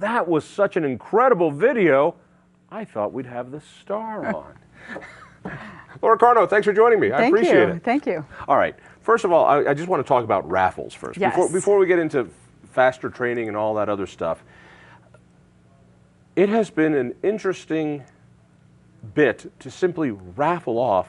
that was such an incredible video. I thought we'd have the star on. Laura Carno, thanks for joining me. I appreciate it. Thank you. All right. First of all, I just want to talk about raffles first. Yes. Before we get into faster training and all that other stuff, it has been an interesting bit to simply raffle off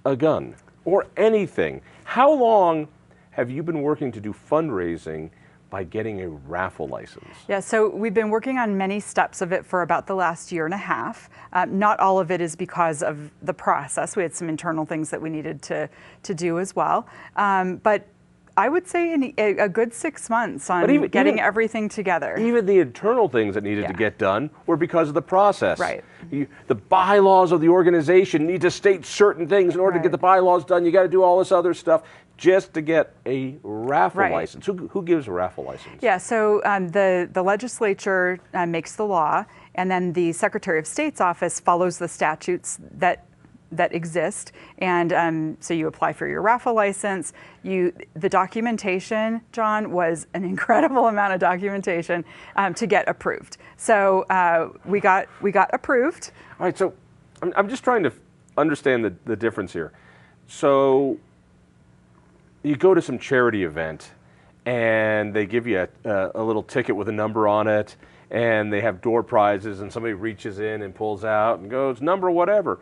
a gun or anything. How long have you been working to do fundraising by getting a raffle license? Yeah, so we've been working on many steps of it for about the last year and a half. Not all of it is because of the process. We had some internal things that we needed to do as well. But I would say a good 6 months on getting everything together. Even the internal things that needed to get done were because of the process. Right. The bylaws of the organization need to state certain things. In order to get the bylaws done, you got to do all this other stuff just to get a raffle license. Who gives a raffle license? Yeah, so the legislature makes the law, and then the Secretary of State's office follows the statutes that exist, and so you apply for your raffle license. The documentation, John, was an incredible amount of documentation to get approved. So we got approved. All right, so I'm just trying to understand the difference here. So you go to some charity event, and they give you a little ticket with a number on it, and they have door prizes, and somebody reaches in and pulls out and goes, number whatever.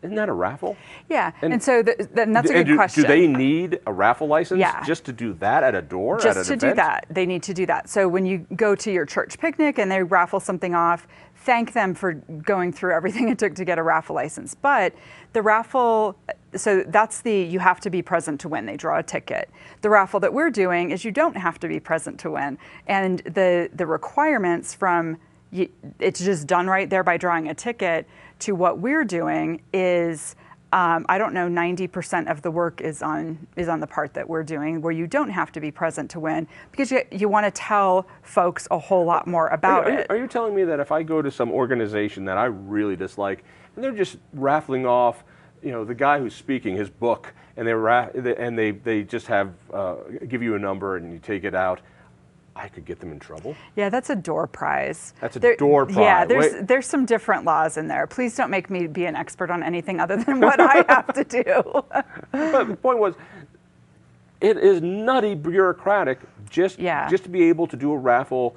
Isn't that a raffle? Yeah, and so that's a good question. Do they need a raffle license just to do that at a door? Just to do that. They need to do that. So when you go to your church picnic and they raffle something off, thank them for going through everything it took to get a raffle license. But the raffle, so that's you have to be present to win. They draw a ticket. The raffle that we're doing is you don't have to be present to win. And the requirements from, it's just done right there by drawing a ticket, to what we're doing is, I don't know, 90% of the work is on the part that we're doing, where you don't have to be present to win, because you want to tell folks a whole lot more about it. Are you telling me that if I go to some organization that I really dislike, and they're just raffling off, the guy who's speaking, his book, and they just have give you a number and you take it out, I could get them in trouble? Yeah, that's a door prize. That's a door prize. Yeah, there's some different laws in there. Please don't make me be an expert on anything other than what I have to do. But the point was, it is nutty bureaucratic just to be able to do a raffle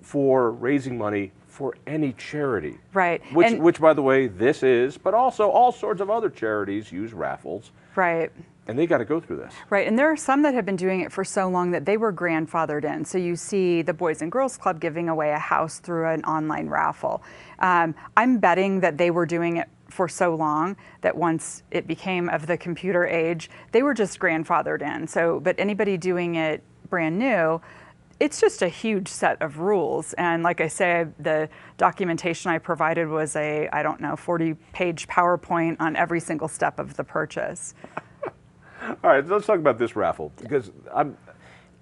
for raising money for any charity. Right. Which, by the way, this is, but also all sorts of other charities use raffles. Right. And they got to go through this. Right, and there are some that have been doing it for so long that they were grandfathered in. So you see the Boys and Girls Club giving away a house through an online raffle. I'm betting that they were doing it for so long that once it became of the computer age, they were just grandfathered in. So, but anybody doing it brand new, it's just a huge set of rules. And like I say, the documentation I provided was a, 40-page PowerPoint on every single step of the purchase. All right, let's talk about this raffle, because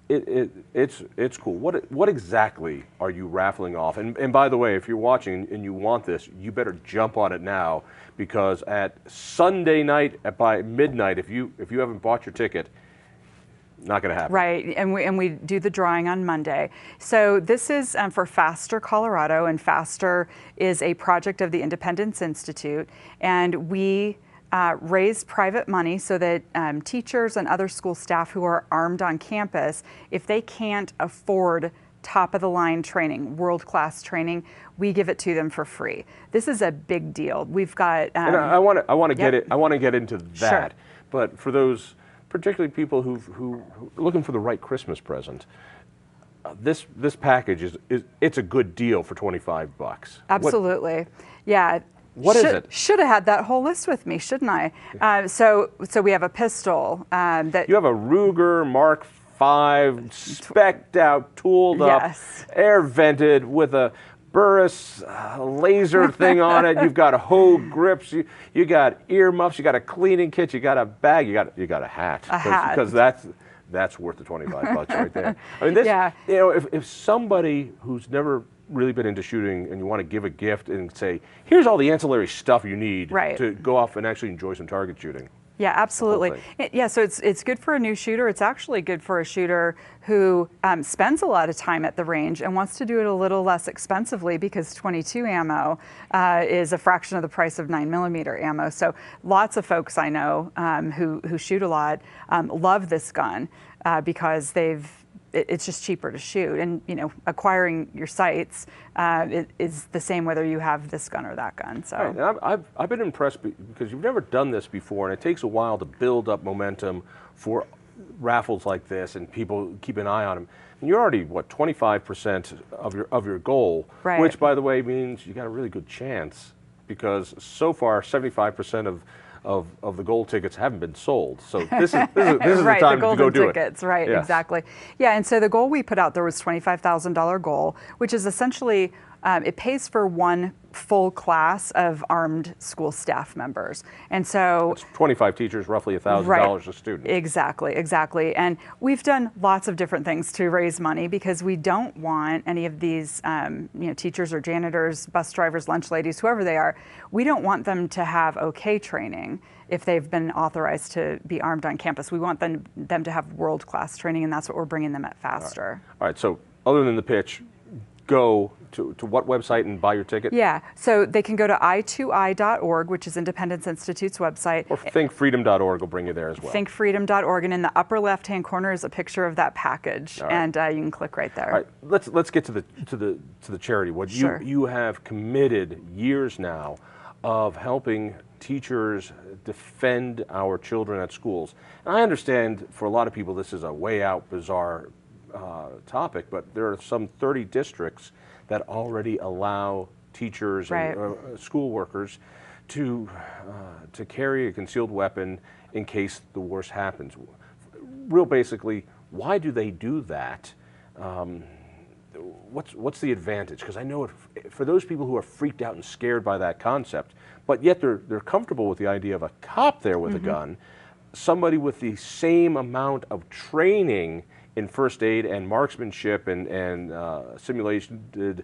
it's cool. What exactly are you raffling off? And by the way, if you're watching and you want this, you better jump on it now, because at Sunday night by midnight, if you haven't bought your ticket, not going to happen. Right, and we do the drawing on Monday. So this is for Faster Colorado, and Faster is a project of the Independence Institute, and we raise private money so that teachers and other school staff who are armed on campus, if they can't afford top-of-the-line training, world-class training, we give it to them for free. This is a big deal. We've got. And I want to get it. I want to get into that. Sure. But for those, particularly people who are looking for the right Christmas present, this package it's a good deal for $25. Absolutely, yeah. What is it? Should have had that whole list with me, shouldn't I? So we have a pistol that you have a Ruger Mark V, spec'd out, tooled up, air vented with a Burris laser thing on it. You've got Hogue grips. You got earmuffs. You got a cleaning kit. You got a bag. You got a hat. A hat, because that's worth the $25 right there. I mean, this. If somebody who's never really been into shooting and you want to give a gift and say, here's all the ancillary stuff you need to go off and actually enjoy some target shooting. Yeah, absolutely. Yeah, so it's good for a new shooter. It's actually good for a shooter who spends a lot of time at the range and wants to do it a little less expensively, because 22 ammo is a fraction of the price of 9mm ammo. So lots of folks I know who shoot a lot love this gun because it's just cheaper to shoot, and acquiring your sights is the same whether you have this gun or that gun. So right. And I've been impressed because you've never done this before, and it takes a while to build up momentum for raffles like this, and people keep an eye on them. And you're already 25% of your goal, right. Which, by the way, means you got a really good chance, because so far 75% of the gold tickets haven't been sold. So this is right, the time the to go do tickets, it. Right, yes. Exactly. Yeah, and so the goal we put out there was $25,000 goal, which is essentially, it pays for one full class of armed school staff members. And so it's 25 teachers, roughly $1,000 a student. Exactly. And we've done lots of different things to raise money, because we don't want any of these teachers or janitors, bus drivers, lunch ladies, whoever they are, we don't want them to have okay training if they've been authorized to be armed on campus. We want them to have world-class training, and that's what we're bringing them at Faster. All right, so other than the pitch, go to what website and buy your ticket? Yeah, so they can go to i2i.org, which is Independence Institute's website. Or thinkfreedom.org will bring you there as well. Thinkfreedom.org, and in the upper left-hand corner is a picture of that package, right. And you can click right there. All right, let's get to the charity. What sure. you have committed years now of helping teachers defend our children at schools. And I understand for a lot of people this is a way out, bizarre topic, but there are some 30 districts that already allow teachers right. and school workers to carry a concealed weapon in case the worst happens. Real basically, why do they do that? What's the advantage? Because I know for those people who are freaked out and scared by that concept, but yet they're comfortable with the idea of a cop there with a gun, somebody with the same amount of training in first aid and marksmanship and simulated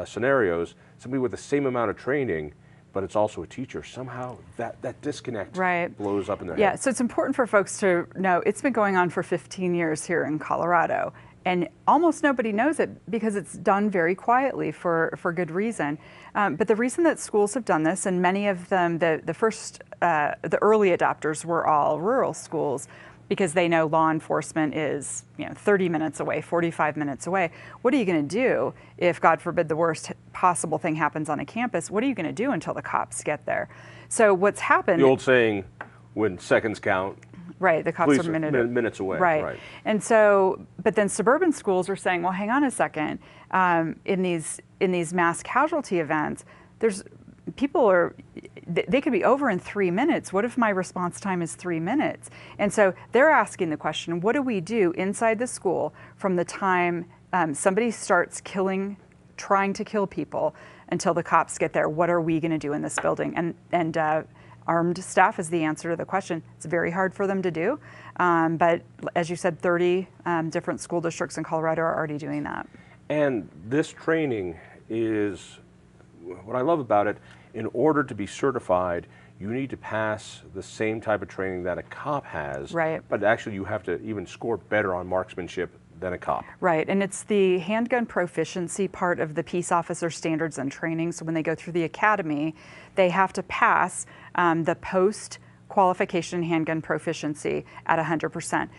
scenarios, somebody with the same amount of training, but it's also a teacher. Somehow that disconnect right. blows up in their head. Yeah, so it's important for folks to know it's been going on for 15 years here in Colorado, and almost nobody knows it because it's done very quietly for good reason. But the reason that schools have done this, and many of them, the early adopters were all rural schools, because they know law enforcement is 30 minutes away, 45 minutes away. What are you going to do if, God forbid, the worst possible thing happens on a campus? What are you going to do until the cops get there? So what's happened... The old saying, when seconds count, right, the cops are minutes away. Right. And so, but then suburban schools are saying, well, hang on a second. In these mass casualty events, they could be over in 3 minutes. What if my response time is 3 minutes? And so they're asking the question, what do we do inside the school from the time somebody starts trying to kill people until the cops get there? What are we going to do in this building? And armed staff is the answer to the question. It's very hard for them to do. But as you said, 30 different school districts in Colorado are already doing that. And this training is, what I love about it, in order to be certified, you need to pass the same type of training that a cop has, right. But actually you have to even score better on marksmanship than a cop. Right, and it's the handgun proficiency part of the peace officer standards and training. So when they go through the academy, they have to pass the post-qualification handgun proficiency at 100%.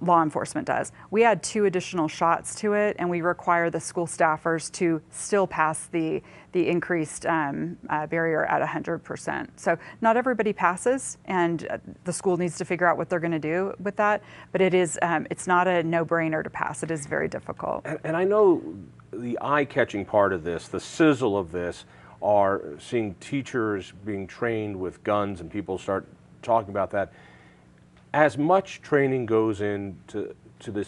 Law enforcement does. We add 2 additional shots to it, and we require the school staffers to still pass the increased barrier at 100%. So not everybody passes, and the school needs to figure out what they're going to do with that. But it is, it's not a no-brainer to pass. It is very difficult. And I know the eye-catching part of this, the sizzle of this, are seeing teachers being trained with guns, and people start talking about that. As much training goes into the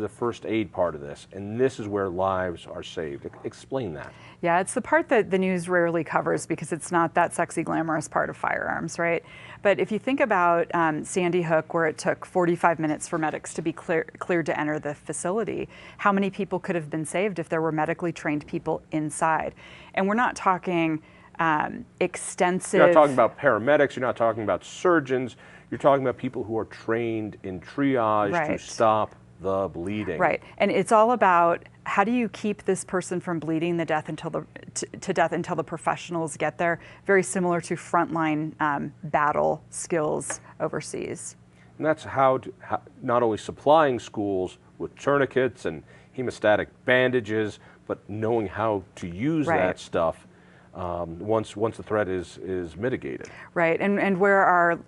first aid part of this, and this is where lives are saved. Explain that. Yeah, it's the part that the news rarely covers because it's not that sexy, glamorous part of firearms, right? But if you think about Sandy Hook, where it took 45 minutes for medics to be cleared to enter the facility, how many people could have been saved if there were medically trained people inside? And we're not talking extensive. You're not talking about paramedics, you're not talking about surgeons, you're talking about people who are trained in triage to stop the bleeding. Right, and it's all about how do you keep this person from bleeding to death until the professionals get there. Very similar to frontline battle skills overseas. And that's how not only supplying schools with tourniquets and hemostatic bandages, but knowing how to use that stuff once the threat is mitigated. Right, and where our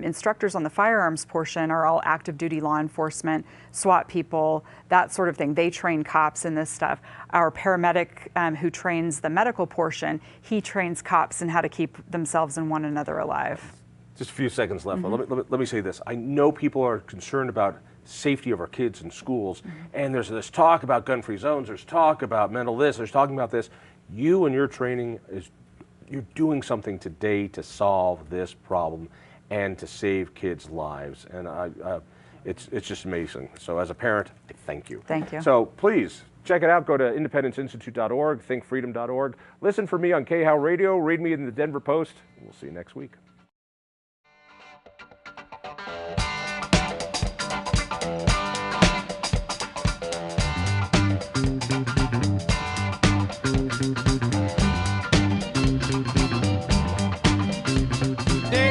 instructors on the firearms portion are all active duty law enforcement, SWAT people, that sort of thing. They train cops in this stuff. Our paramedic who trains the medical portion, he trains cops in how to keep themselves and one another alive. Just a few seconds left. Let me say this. I know people are concerned about safety of our kids in schools, and there's this talk about gun-free zones, there's talk about mental this, there's talking about this. You and your training, you're doing something today to solve this problem and to save kids' lives. And it's just amazing. So as a parent, I thank you. Thank you. So please, check it out. Go to independenceinstitute.org, thinkfreedom.org. Listen for me on KHOW Radio. Read me in the Denver Post. We'll see you next week. They